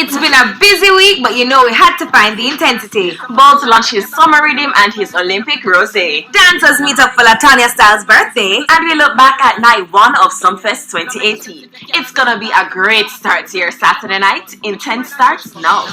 It's been a busy week, but you know we had to find the intensity. Bolt launched his summer rhythm and his Olympic rosé. Dancers meet up for Latanya Styles' birthday. And we look back at night one of Sumfest 2018. It's gonna be a great start to your Saturday night. Intense starts now.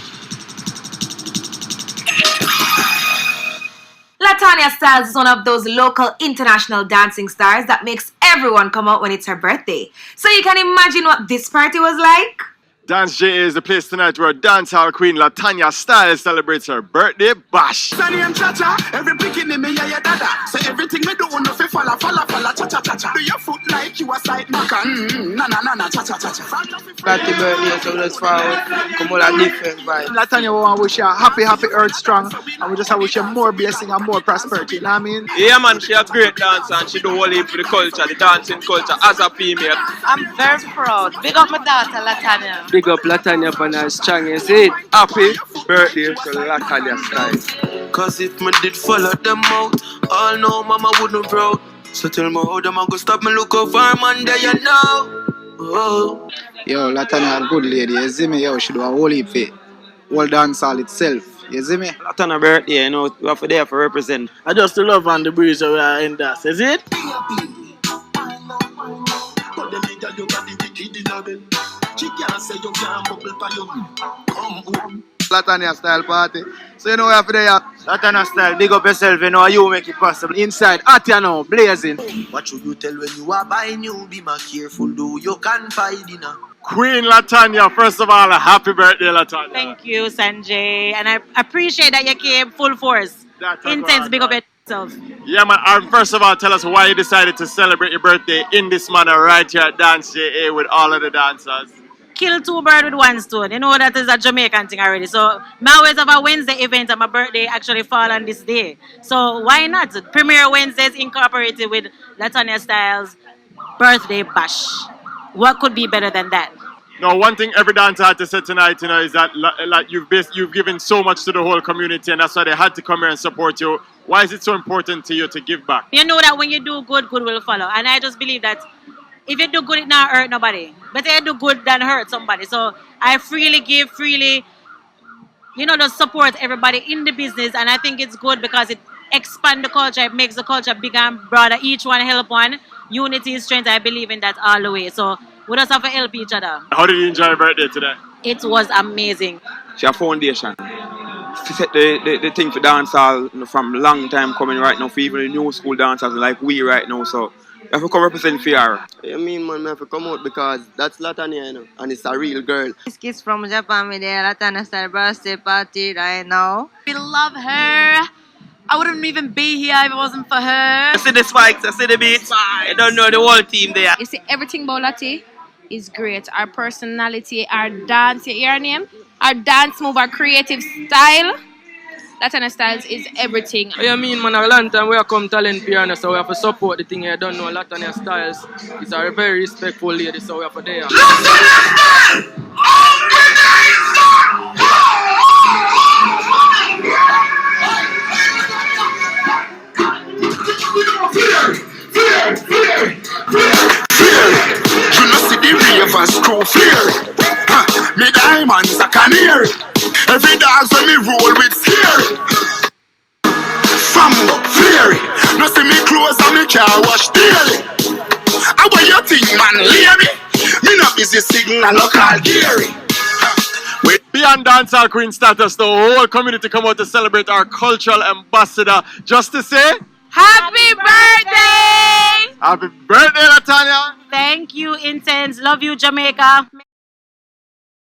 Latanya Styles is one of those local international dancing stars that makes everyone come out when it's her birthday. So you can imagine what this party was like. Dance J is the place tonight where dancehall queen Latanya Styles celebrates her birthday bash. Every bikini me ya dada. So everything me do no fi falla cha cha cha cha. Do your foot like you a side knocker. Na cha cha cha cha. Happy birthday, so that's far come all a different vibe. Latanya, we want to wish you a happy earth strong, and we just wish you more blessing and more prosperity. You know what I mean? Yeah, man, she a great dancer and she do all it for the culture, the dancing culture as a female. I'm very proud. Big up my daughter Latanya. Big up Latanya for her strong, you see it? Happy birthday to Latanya Styles. Cause if me did follow them out, all know mama wouldn't proud. So tell me how them a go stop me look over man there you know. Oh. Yo, Latanya, a good lady, you see me? Yo, she do a whole heap for whole dancehall itself. You see me? Latanya birthday, you know, we have to there for represent. I just love on the breeze we are in that. Is it? Latanya style party. So you know we have to there. Latanya style, big up yourself, you know, you make it possible. Inside, hot you know, blazing. What should you tell when you are buying you? Be more careful, though you can't find dinner. Queen Latanya, first of all, a happy birthday, Latanya. Thank you, Sanjay. And I appreciate that you came full force. That's Intense, big up yourself. Yeah, man. First of all, tell us why you decided to celebrate your birthday in this manner right here at Dance JA with all of the dancers. Kill two birds with one stone. You know that is a Jamaican thing already. So my always have a Wednesday event and my birthday actually fall on this day. So why not? Premiere Wednesdays incorporated with Latanya Styles' birthday bash. What could be better than that? Now, one thing every dancer had to say tonight, you know, is that like you've given so much to the whole community, and that's why they had to come here and support you. Why is it so important to you to give back? You know that when you do good, good will follow. And I just believe that if you do good, it not hurt nobody. Better you do good than hurt somebody. So I freely give, freely, you know, just support everybody in the business. And I think it's good because it expands the culture. It makes the culture bigger and broader. Each one help one. Unity is strength. I believe in that all the way. So we just have to help each other. How did you enjoy your birthday today? It was amazing. She a foundation. She set the thing for dancehall from long time coming right now for even the new school dancers like we right now. So you have to come represent for her. I mean, man, I have to come out because that's Latanya, you know, and it's a real girl. This kids from Japan with their Latanya style birthday party right now. We love her. I wouldn't even be here if it wasn't for her. I see the spikes, I see the beats. I don't know the whole team there. You see, everything about Lati is great. Our personality, our dance, you hear her name? Our dance move, our creative style. Latanya Styles is everything. What you mean, man? A long time we have come talent piano, so we have to support the thing. I don't know, Latanya Styles is a very respectful lady, so we have to there. You know see the ravers crew fear. Me diamonds a canary. Every dog when me roll with scary. Fambo, flary. No see me clothes and me car wash daily. How about you think, man, lady? Me not busy signal local Gary. Beyond dancehall queen status, the whole community come out to celebrate our cultural ambassador. Just to say, Happy birthday! happy birthday, Latanya! Thank you, Intense. Love you, Jamaica.